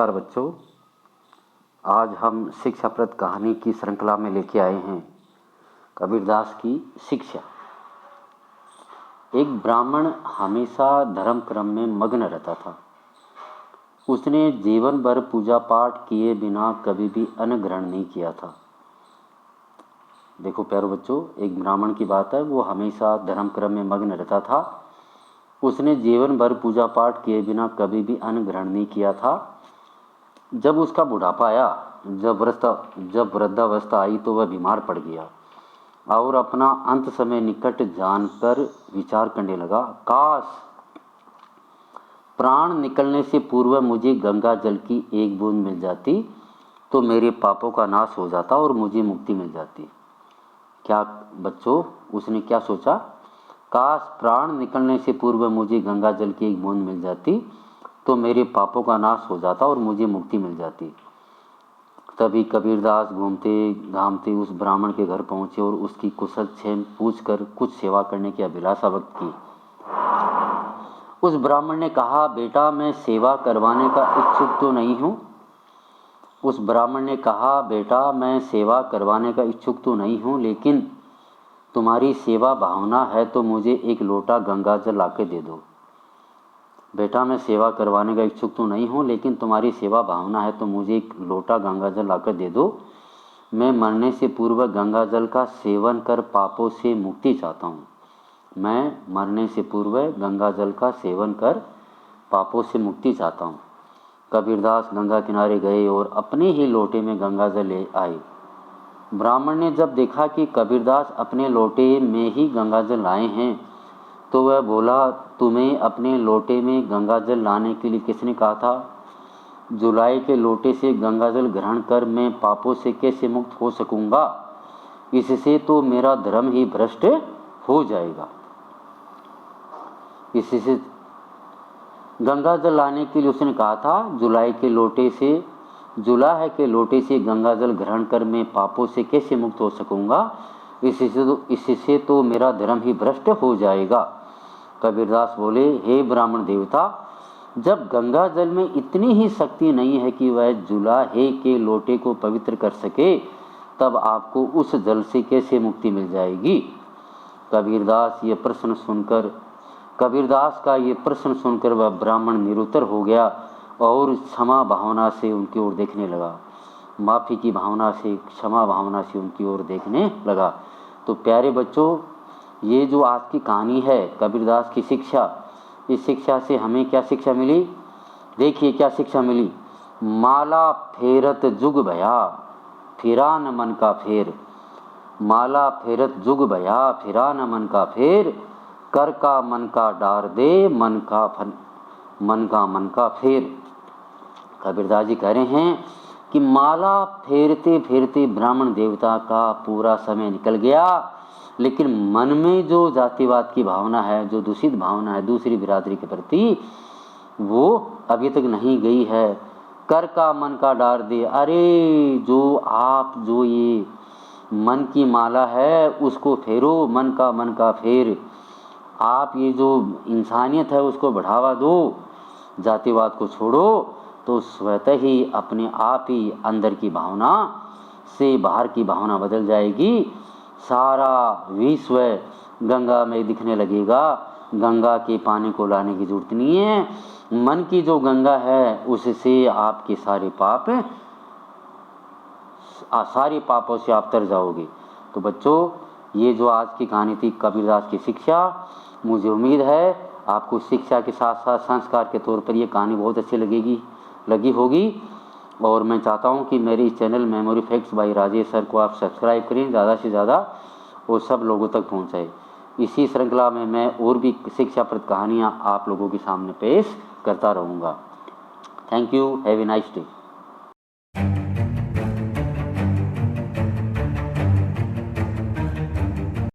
नमस्कार बच्चों, आज हम शिक्षाप्रद कहानी की श्रृंखला में लेके आए हैं कबीरदास की शिक्षा। एक ब्राह्मण हमेशा धर्म क्रम में मग्न रहता था। उसने जीवन भर पूजा पाठ किए बिना कभी भी अन्न ग्रहण नहीं किया था। देखो प्यारे बच्चों, एक ब्राह्मण की बात है, वो हमेशा धर्म क्रम में मग्न रहता था। उसने जीवन भर पूजा पाठ किए बिना कभी भी अन्न ग्रहण नहीं किया था। जब उसका बुढ़ापा आया, जब वृद्धावस्था आई तो वह बीमार पड़ गया और अपना अंत समय निकट जानकर विचार करने लगा, काश प्राण निकलने से पूर्व मुझे गंगा जल की एक बूंद मिल जाती तो मेरे पापों का नाश हो जाता और मुझे मुक्ति मिल जाती। क्या बच्चों, उसने क्या सोचा? काश प्राण निकलने से पूर्व मुझे गंगा जल की एक बूंद मिल जाती तो मेरे पापों का नाश हो जाता और मुझे मुक्ति मिल जाती। तभी कबीरदास घूमते घामते उस ब्राह्मण के घर पहुंचे और उसकी कुशल क्षेम पूछकर कुछ सेवा करने की अभिलाषा व्यक्त की। उस ब्राह्मण ने कहा, बेटा मैं सेवा करवाने का इच्छुक तो नहीं हूँ। उस ब्राह्मण ने कहा, बेटा मैं सेवा करवाने का इच्छुक तो नहीं हूँ, लेकिन तुम्हारी सेवा भावना है तो मुझे एक लोटा गंगा जल लाके दे दो। बेटा मैं सेवा करवाने का इच्छुक तो नहीं हूँ, लेकिन तुम्हारी सेवा भावना है तो मुझे एक लोटा गंगा जल लाकर दे दो। मैं मरने से पूर्व गंगा जल का सेवन कर पापों से मुक्ति चाहता हूँ। मैं मरने से पूर्व गंगा जल का सेवन कर पापों से मुक्ति चाहता हूँ। कबीरदास गंगा किनारे गए और अपने ही लोटे में गंगा जल ले आए। ब्राह्मण ने जब देखा कि कबीरदास अपने लोटे में ही गंगा जल लाए हैं तो वह बोला, तुम्हें अपने लोटे में गंगा जल लाने के लिए किसने कहा था? जुलाई के लोटे से गंगा जल ग्रहण कर मैं पापों से कैसे मुक्त हो सकूंगा? इससे तो मेरा धर्म ही भ्रष्ट हो जाएगा। इससे गंगा जल लाने के लिए उसने कहा था, जुलाई के लोटे से गंगा जल ग्रहण कर मैं पापों से कैसे मुक्त हो सकूंगा? इससे तो मेरा धर्म ही भ्रष्ट हो जाएगा। कबीरदास बोले, हे ब्राह्मण देवता, जब गंगा जल में इतनी ही शक्ति नहीं है कि वह जुलाहे के लोटे को पवित्र कर सके, तब आपको उस जल से कैसे मुक्ति मिल जाएगी? कबीरदास का ये प्रश्न सुनकर वह ब्राह्मण निरुत्तर हो गया और क्षमा भावना से उनकी ओर देखने लगा। माफ़ी की भावना से, क्षमा भावना से उनकी ओर देखने लगा। तो प्यारे बच्चों, ये जो आज की कहानी है कबीरदास की शिक्षा, इस शिक्षा से हमें क्या शिक्षा मिली? देखिए क्या शिक्षा मिली। माला फेरत जुग भया फिरा न मन का फेर। माला फेरत जुग भया फिरा न मन का फेर। कर का मन का डार दे मन का फेर। कबीरदास जी कह रहे हैं कि माला फेरते फेरते ब्राह्मण देवता का पूरा समय निकल गया, लेकिन मन में जो जातिवाद की भावना है, जो दूषित भावना है दूसरी बिरादरी के प्रति, वो अभी तक नहीं गई है। कर का मन का डार दे, अरे जो ये मन की माला है उसको फेरो, मन का फेर। आप ये जो इंसानियत है उसको बढ़ावा दो, जातिवाद को छोड़ो, तो स्वतः ही अपने आप ही अंदर की भावना से बाहर की भावना बदल जाएगी। सारा विश्व गंगा में दिखने लगेगा। गंगा के पानी को लाने की जरूरत नहीं है। मन की जो गंगा है उससे आपके सारे पापों से आप तर जाओगे। तो बच्चों, ये जो आज की कहानी थी कबीरदास की शिक्षा, मुझे उम्मीद है आपको शिक्षा के साथ साथ संस्कार के तौर पर ये कहानी बहुत अच्छी लगी होगी। और मैं चाहता हूँ कि मेरे इस channel memory facts by Rajesh sir को आप सब्सक्राइब करें, ज़्यादा से ज़्यादा और सब लोगों तक पहुँचाएं। इसी श्रृंखला में मैं और भी शिक्षाप्रद कहानियाँ आप लोगों के सामने पेश करता रहूँगा। Thank you, have a nice day.